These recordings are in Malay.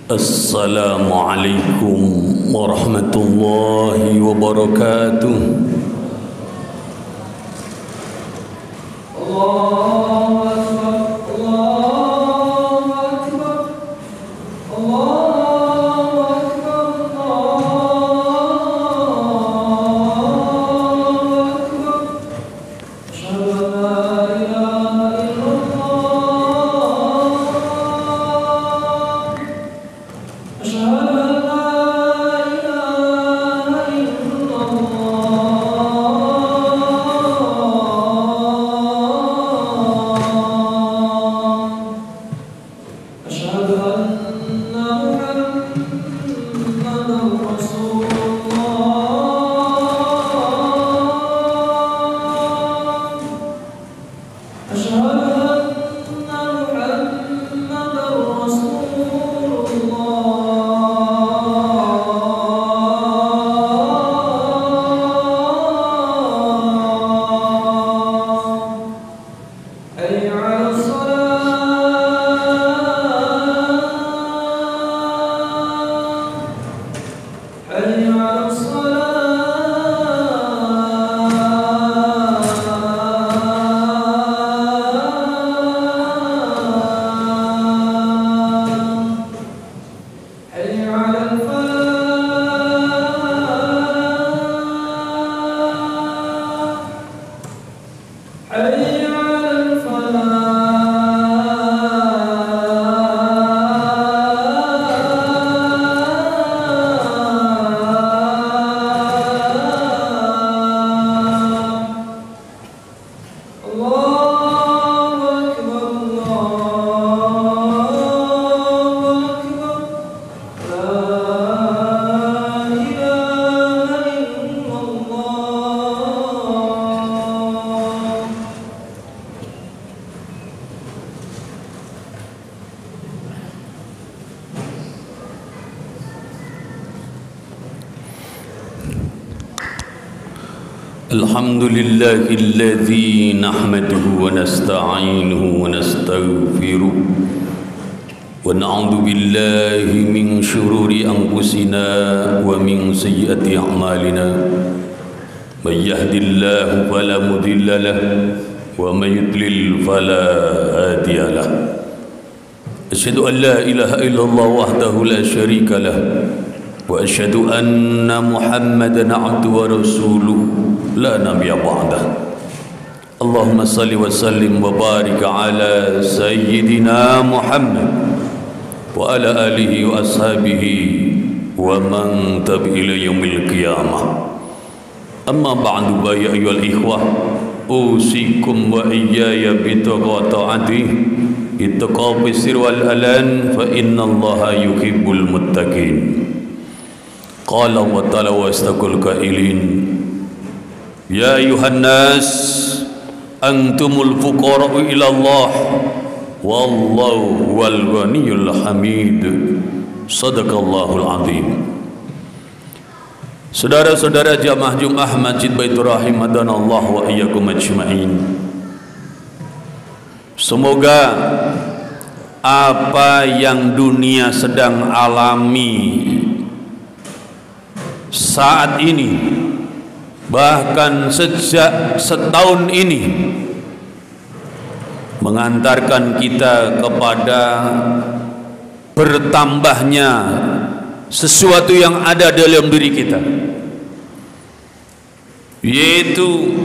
Assalamualaikum warahmatullahi wabarakatuh. Allahu Akbar, Allahu Akbar, Allahu Akbar, Allahu Akbar. Asyhadu an la ilaha illallah. Asyhadu an la ilaha illallah. Asyhadu anna Muhammadan Rasulullah. Asyhadu anna Muhammadan Rasulullah. Hayya 'alas salah. Hayya 'alas salah. Hayya 'alal falah. Hayya 'alal falah. Allahu Akbar, Allahu Akbar. La ilaha illallah. Alhamdulillahilladzi nahmaduhu wa nasta'inuhu wa nastaghfiruh wa na'udzu billahi min syururi anfusina wa min sayyiati a'malina. May yahdihillahu fala mudilla lahu wa may yudlil fala hadiya lahu. Asyhadu an la ilaha illallah wahdahu la syarika lahu wa asyhadu anna Muhammadan 'abduhu wa rasuluhu la nabiyya ba'dah. Allahumma salli wa sallim wa barik ala sayyidina Muhammad wa ala alihi wa ashabihi wa man tabi'a ila yaumil qiyamah. Amma ba'du, ya ayyuhal ikhwah, usikum wa iyaya bitaqwa ta'atih ittaqwa bisir wal alan fa innallaha yuhibbul muttaqin. Qala wa ta'ala wa astaqul qailin ya ayuhan nas antumul fuqara'u ila Allah wallahu wal ghaniyul hamid. Sadaqallahul azim. Saudara-saudara jamaah Jumat Masjid Baitur Rahim hadanallahu wa iyyakum ajma'in. Semoga apa yang dunia sedang alami saat ini, bahkan sejak setahun ini, mengantarkan kita kepada bertambahnya sesuatu yang ada dalam diri kita, yaitu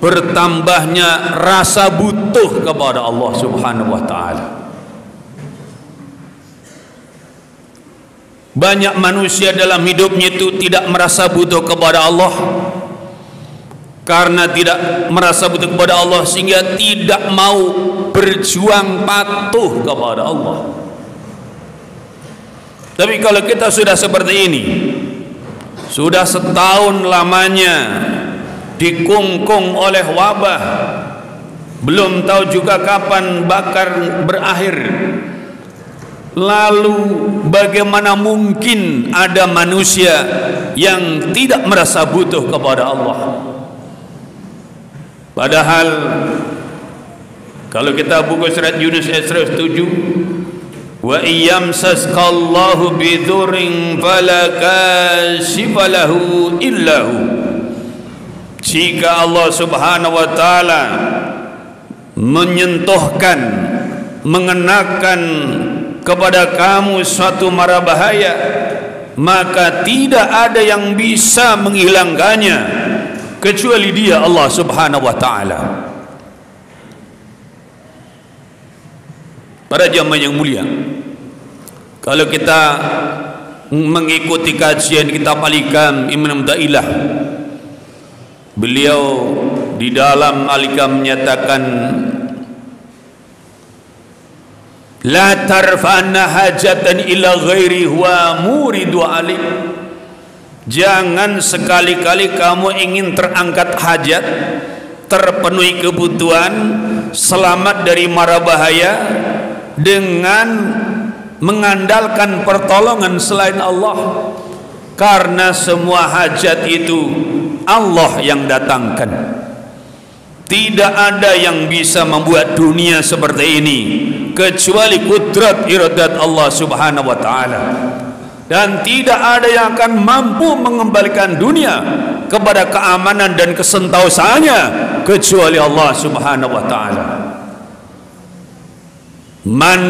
bertambahnya rasa butuh kepada Allah Subhanahu wa ta'ala. Banyak manusia dalam hidupnya itu tidak merasa butuh kepada Allah. Karena tidak merasa butuh kepada Allah, sehingga tidak mau berjuang patuh kepada Allah. Tapi kalau kita sudah seperti ini, sudah setahun lamanya dikungkung oleh wabah, belum tahu juga kapan bakar berakhir, lalu bagaimana mungkin ada manusia yang tidak merasa butuh kepada Allah? Padahal kalau kita buka surat Yunus ayat 107, wa iyamsaskallahu bidurrin fala kashifa lahu illahu. Jika Allah subhanahu wa ta'ala menyentuhkan, mengenakan kepada kamu suatu mara bahaya, maka tidak ada yang bisa menghilangkannya kecuali Dia, Allah subhanahu wa ta'ala. Para jamaah yang mulia, kalau kita mengikuti kajian kitab Al-Hikam Imam Da'ilah, beliau di dalam Al-Hikam menyatakan, la tarfa'anna hajatan ila ghairi huwa muridu alik. Jangan sekali-kali kamu ingin terangkat hajat, terpenuhi kebutuhan, selamat dari mara bahaya dengan mengandalkan pertolongan selain Allah. Karena semua hajat itu Allah yang datangkan. Tidak ada yang bisa membuat dunia seperti ini kecuali kudrat iradat Allah subhanahu wa ta'ala. Dan tidak ada yang akan mampu mengembalikan dunia kepada keamanan dan kesentausaannya kecuali Allah subhanahu wa ta'ala. Man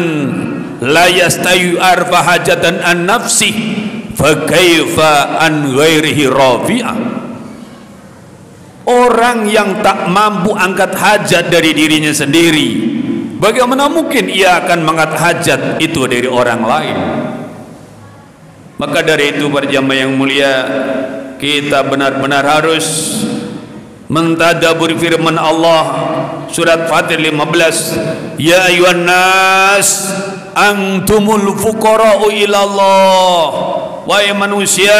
la yastayu arfa hajatan an nafsi fa kaifa an ghairihi rafi'ah. Orang yang tak mampu angkat hajat dari dirinya sendiri, bagaimana mungkin ia akan mengangkat hajat itu dari orang lain? Maka dari itu para jamaah yang mulia, kita benar-benar harus mentadabbur firman Allah surat Fatir 15, ya ayuhan nas antumul fuqara'u ilallah. Wahai manusia,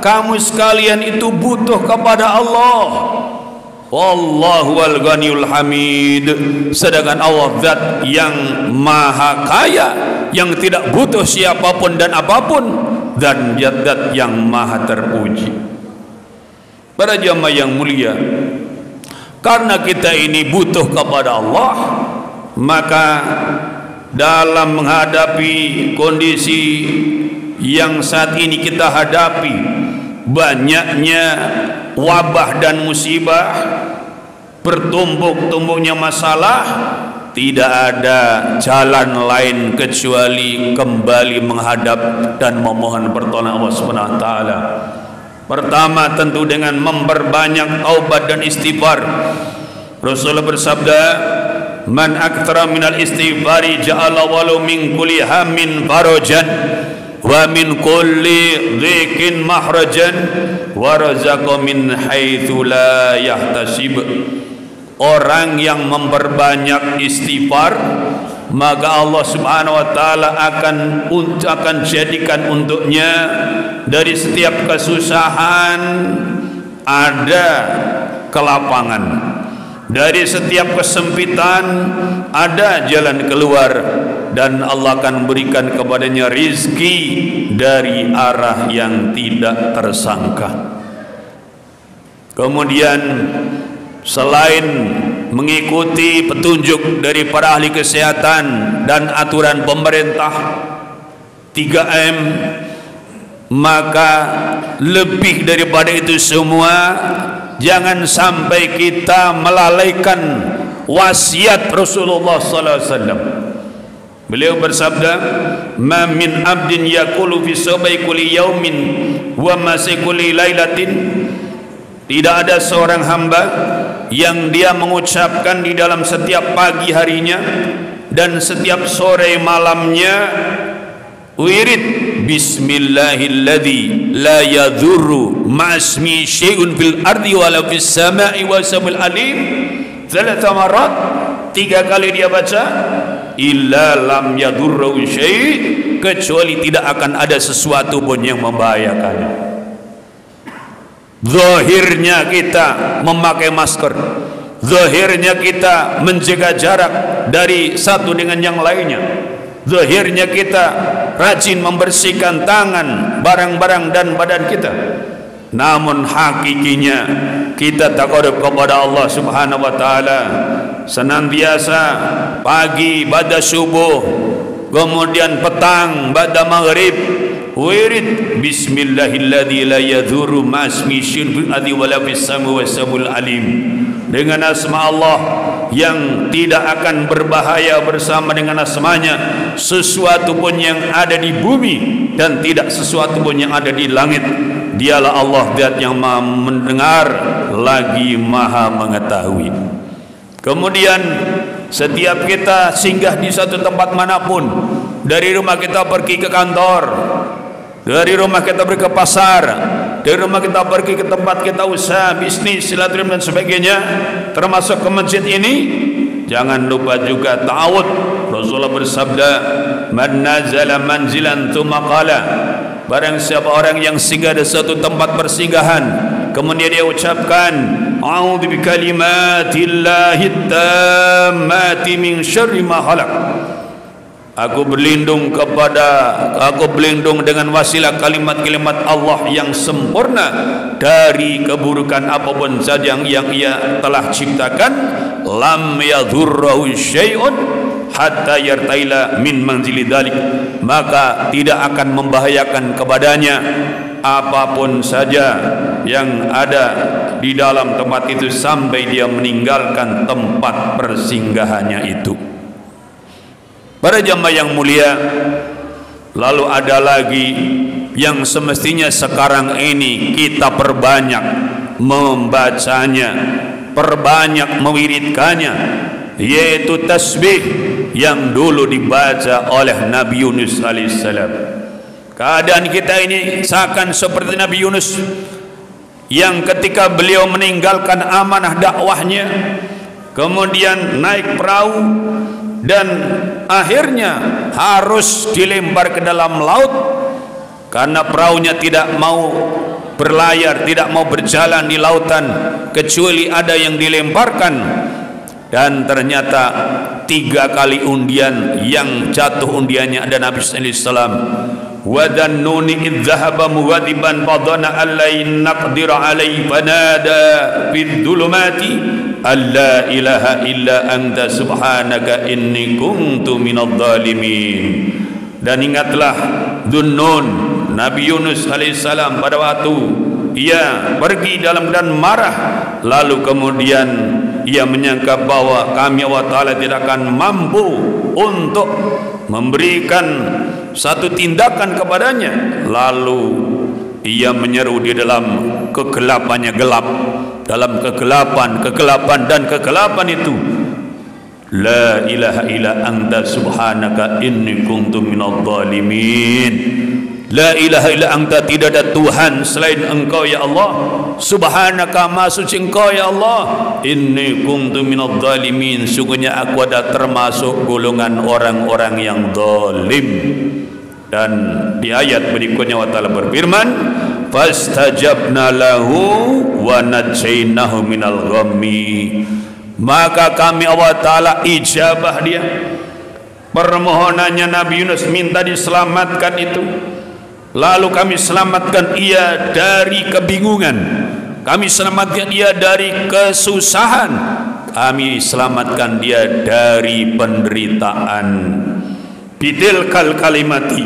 kamu sekalian itu butuh kepada Allah. Wallahu wal ghaniyul hamid. Sedangkan Allah zat yang maha kaya, yang tidak butuh siapapun dan apapun, dan zat yang maha terpuji. Para jamaah yang mulia, karena kita ini butuh kepada Allah, maka dalam menghadapi kondisi yang saat ini kita hadapi, banyaknya wabah dan musibah, bertumpuk-tumpuknya masalah, tidak ada jalan lain kecuali kembali menghadap dan memohon pertolongan Allah Subhanahu wa taala. Pertama tentu dengan memperbanyak taubat dan istighfar. Rasulullah bersabda, man aktsara minal istighfari ja'ala walau min kulli hammin farajan wa min kulli dhikin mahrajan wa razaqa min haitsu la yahtasib. Orang yang memperbanyak istighfar, maka Allah Subhanahu wa taala akan jadikan untuknya dari setiap kesusahan ada kelapangan, dari setiap kesempitan ada jalan keluar, dan Allah akan berikan kepadanya rizki dari arah yang tidak tersangka. Kemudian selain mengikuti petunjuk dari para ahli kesehatan dan aturan pemerintah 3M, maka lebih daripada itu semua, jangan sampai kita melalaikan wasiat Rasulullah sallallahu alaihi wasallam. Beliau bersabda, "Ma min abdin yaqulu fi sabai kulli yaumin wa masai kulli lailatin." Tidak ada seorang hamba yang dia mengucapkan di dalam setiap pagi harinya dan setiap sore malamnya wirid bismillahilladzi la yadhurru ma'asmi syai'un fil ardi wala fis sama'i wa samil alim 3 marat, 3 kali dia baca, illa lam yadurru syai', kecuali tidak akan ada sesuatu pun yang membahayakannya. Zahirnya kita memakai masker, zahirnya kita menjaga jarak dari satu dengan yang lainnya, zahirnya kita rajin membersihkan tangan, barang-barang dan badan kita, namun hakikinya kita taqarrub kepada Allah Subhanahu wa taala senantiasa pagi pada subuh kemudian petang ba'da maghrib wirid bismillahilladzi la yadhurru ma'asmi syirkun adi wala fis samai wasabul alim, dengan asma Allah yang tidak akan berbahaya bersama dengan asmanya sesuatu pun yang ada di bumi dan tidak sesuatu pun yang ada di langit. Dialah Allah zat yang maha mendengar lagi maha mengetahui. Kemudian setiap kita singgah di satu tempat manapun, dari rumah kita pergi ke kantor, dari rumah kita pergi ke pasar, dari rumah kita pergi ke tempat kita usaha, bisnis, silaturahmi dan sebagainya, termasuk ke masjid ini, jangan lupa juga ta'awud. Rasulullah bersabda, man nazala manzilan tsumma qala, barang siapa orang yang singgah di satu tempat persinggahan, kemudian dia ucapkan a'udzu bikalimatillahi tammati min syarri ma khalaq, aku berlindung dengan wasilah kalimat-kalimat Allah yang sempurna dari keburukan apapun saja yang ia telah ciptakan. Lam yadhurruhu syai'un hatta yartaila min manzili dzalik, maka tidak akan membahayakan kepadanya apapun saja yang ada di dalam tempat itu sampai dia meninggalkan tempat persinggahannya itu. Para jamaah yang mulia, lalu ada lagi yang semestinya sekarang ini kita perbanyak membacanya, perbanyak mewiridkannya, yaitu tasbih yang dulu dibaca oleh Nabi Yunus alaihissalam. Keadaan kita ini seakan seperti Nabi Yunus yang ketika beliau meninggalkan amanah dakwahnya, kemudian naik perahu dan akhirnya harus dilempar ke dalam laut karena perahunya tidak mau berlayar, tidak mau berjalan di lautan kecuali ada yang dilemparkan. Dan ternyata 3 kali undian yang jatuh undiannya ada Nabi sallallahu alaihi wasallam. Wa dhannuni idh dhahaba mughadiban fadhana an la naqdira alaihi fanada fid dhulumati alla ilaha illa anta subhanaka inni kuntu minadh dhalimin. Dan ingatlah Dhunnun, Nabi Yunus alaihissalam pada waktu ia pergi dalam keadaan marah, lalu kemudian ia menyangka bahwa kami Allah Ta'ala tidak akan mampu untuk memberikan satu tindakan kepadanya, lalu ia menyeru di dalam kegelapannya, gelap, dalam kegelapan dan kegelapan itu, la ilaha illa anta subhanaka inni kuntu minadh dhalimin. La ilaha illa anta, tidak ada Tuhan selain engkau ya Allah, subhanaka maha suci engkau ya Allah, inni kuntu minadh dhalimin, sungguhnya aku ada termasuk golongan orang-orang yang zalim. Dan di ayat berikutnya Allah Ta'ala berfirman, fastajabna lahu wa najaynahu minal ghammi, maka kami Allah Ta'ala ijabah dia permohonannya Nabi Yunus minta diselamatkan itu, lalu kami selamatkan ia dari kebingungan, kami selamatkan ia dari kesusahan, kami selamatkan dia dari penderitaan. Bidilkal kalimati,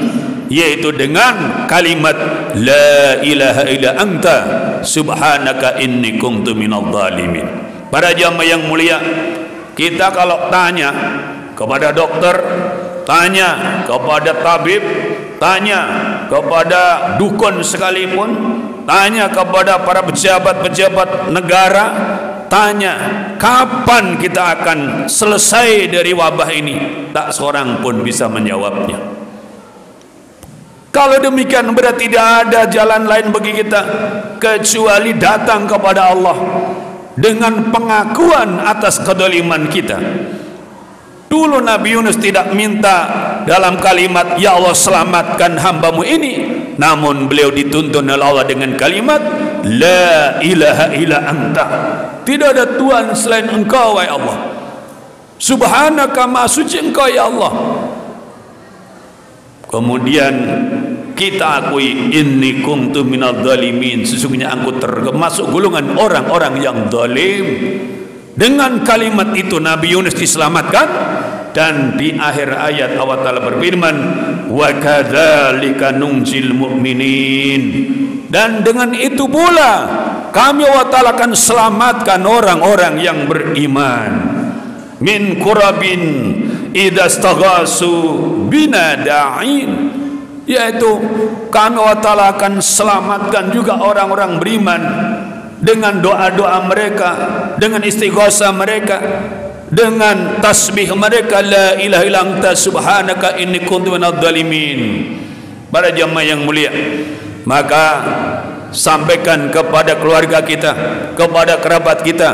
yaitu dengan kalimat la ilaha illa anta subhanaka inni kuntu minadh dhalimin. Para jamaah yang mulia, kita kalau tanya kepada dokter, tanya kepada tabib, tanya kepada dukun sekalipun, tanya kepada para pejabat-pejabat negara, tanya kapan kita akan selesai dari wabah ini, tak seorang pun bisa menjawabnya. Kalau demikian berarti tidak ada jalan lain bagi kita kecuali datang kepada Allah dengan pengakuan atas kedoliman kita. Dulu Nabi Yunus tidak minta dalam kalimat ya Allah selamatkan hambamu ini, namun beliau dituntun oleh Allah dengan kalimat la ilaha illa anta, tidak ada Tuhan selain engkau wahai Allah, subhanaka maha suci engkau ya Allah. Kemudian kita akui inni kuntu minadh dhalimin, sesungguhnya aku termasuk golongan orang-orang yang zalim. Dengan kalimat itu Nabi Yunus diselamatkan, Dan di akhir ayat Allah Ta'ala berfirman, wa kadzalika nunjil mu'minin, dan dengan itu pula kami Allah Ta'ala akan selamatkan orang-orang yang beriman. Min kurabin idza staghasu bina da'in, yaitu kami Allah Ta'ala akan selamatkan juga orang-orang beriman dengan doa-doa mereka, dengan istighosah mereka, dengan tasbih mereka, la ilaha illa anta subhanaka inni kuntu minadh dhalimin. Para jamaah yang mulia, maka sampaikan kepada keluarga kita, kepada kerabat kita,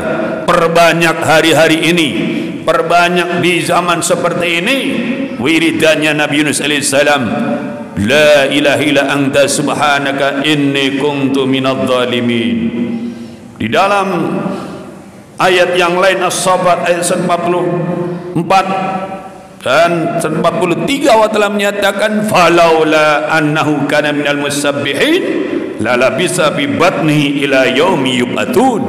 perbanyak hari-hari ini, perbanyak di zaman seperti ini wiridannya Nabi Yunus alaihissalam, la ilaha illa anta subhanaka inni kuntu minadh dhalimin. Di dalam ayat yang lain As-Sabat ayat 44 dan 43 Allah telah menyatakan, falaula annahu kana minal musabbihin lalabisa fi batnihi ila yaumi yub'atun.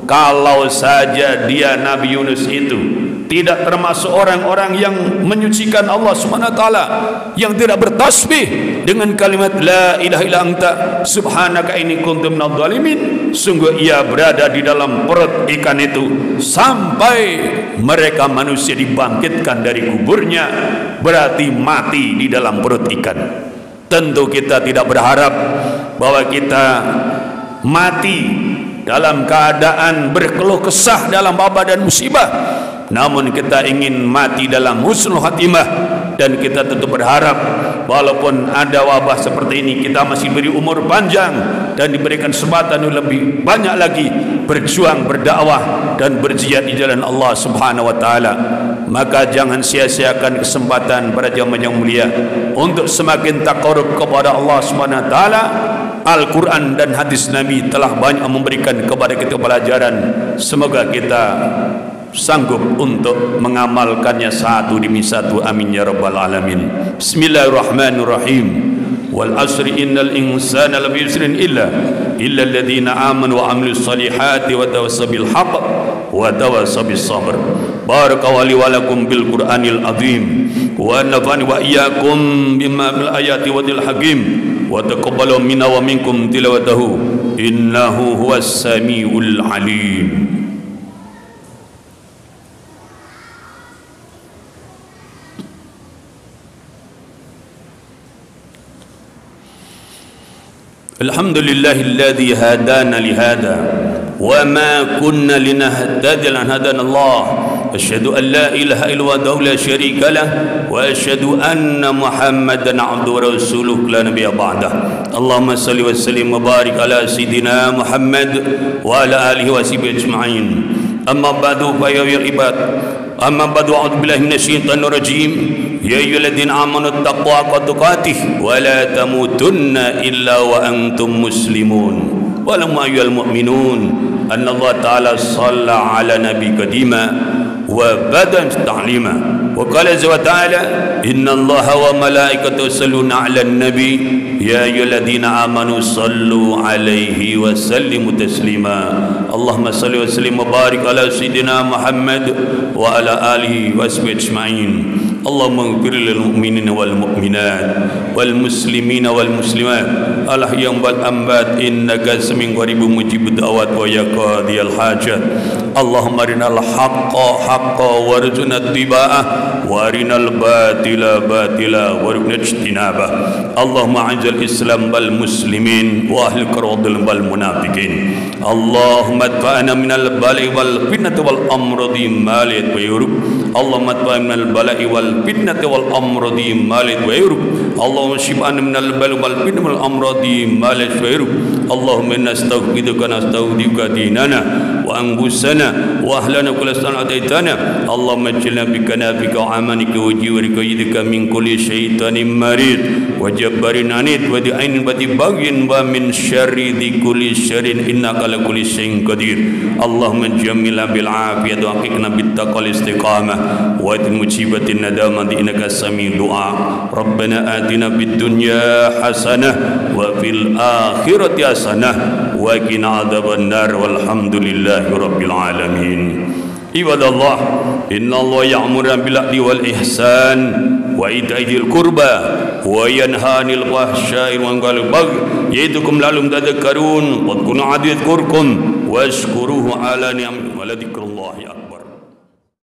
Kalau saja dia Nabi Yunus itu tidak termasuk orang-orang yang menyucikan Allah Subhanahu wa taala, yang tidak bertasbih dengan kalimat la ilaha illa anta subhanaka inni kuntu minadh dhalimin, sungguh ia berada di dalam perut ikan itu sampai mereka manusia dibangkitkan dari kuburnya, berarti mati di dalam perut ikan. Tentu kita tidak berharap bahwa kita mati dalam keadaan berkeluh kesah dalam wabah dan musibah, namun kita ingin mati dalam husnul khatimah, dan kita tentu berharap walaupun ada wabah seperti ini kita masih beri umur panjang dan diberikan kesempatan lebih banyak lagi berjuang, berdakwah dan berjihad di jalan Allah Subhanahu wa taala. Maka jangan sia-siakan kesempatan para jamaah yang mulia untuk semakin taqarrub kepada Allah Subhanahu wa taala. Al-Quran dan hadis Nabi telah banyak memberikan kepada kita pelajaran. Semoga kita sanggup untuk mengamalkannya satu demi satu, amin ya rabbal alamin. Bismillahirrahmanirrahim. Wal asri innal insana lafi khusrin illa alladhina amanu wa amilus solihati wa tawassaw bil haqq wa tawassaw bis sabr. Barakallahu li wa lakum bil Qur'anil azim wa nafa'ani wa iyyakum bima bil ayati wa dil hakim wa taqabbalu minna wa minkum tilawatahu innahu huwas samiul alim. Alhamdulillahilladzi hadana lihada wa ma kunna linahtadiya an hadana Allah. Asyhadu an la ilaha illallah la syarika lah wa asyhadu anna Muhammadan abduhu wa rasuluhu la nabiyya ba'dah. Allahumma salli wa sallim wa barik ala sayidina Muhammad wa ala alihi wa sahbihi ajma'in. Amma ba'du fa ya ibad, amma ba'du a'udzu billahi minasyaitonir rajim. Ya ayyuhalladzina amanu taqullaha haqqa tuqatih wa la tamutunna illa wa antum muslimun. Wa lam ayyuhal mu'minun anna Allah ta'ala shalla ala nabi qadima wa badan ta'lima wa qala azza wa ta'ala inna Allaha wa malaikatahu yusalluna 'alan nabi ya ayyuhalladzina amanu sallu 'alaihi wa sallimu taslima. Allahumma salli wa sallim wa barik ala sayidina Muhammad wa ala alihi wa sahbihi ajma'in. Allahumma ighfir lil mu'minina wal mu'minat wal muslimina wal muslimat al ahya'i wal amwat innaka sami'un qaribun mujibud da'wat wa ya qadiyal hajat. Allahumma arinal haqqa haqqan warzuqna ittiba'ah wa arinal batila batila warzuqna ijtinabah. Allahumma a'izil islam wal muslimin wa ahli qaradil wal munafiqin. Allahumma adfa'na minal bala'i wal fitnati wal amradi malit wa yurub. Allahumma adfa'na minal bala'i wal fitnati wal amradi malit wa yurub. Allahumma shif'ana minal bala'i wal fitnati wal amradi malit wa yurub. Allahumma inna astaghfiruka nastaghfiruka dinana wa anfusana wa ahlana kulla sanataitana. Allahumma ij'alna bi kanafika wa amanika wa jiwarika yidika min kulli syaitanin marid wa jabbarin anid wa di'ainin wa dibaghin wa min syarri di kulli syarrin innaka ala kulli syai'in qadir. Allahumma jammilna bil afiyati wa aqina bit taqwal istiqamah wa mujibatin nadamah innaka sami'ud du'a. Rabbana atina fid dunya hasanah wa fil akhirati hasanah wa qina adzaban nar walhamdulillahi rabbil alamin. Ibadallah, innallaha ya'muru bil 'adli wal ihsan wa ita'i dzil qurba wa yanha 'anil fahsya'i wal munkari wal baghi ya'idukum la'allakum tadhakkarun. Wadhkuru 'adiyadhkurkum washkuruhu 'ala ni'amihi wa la dzikrullahi akbar.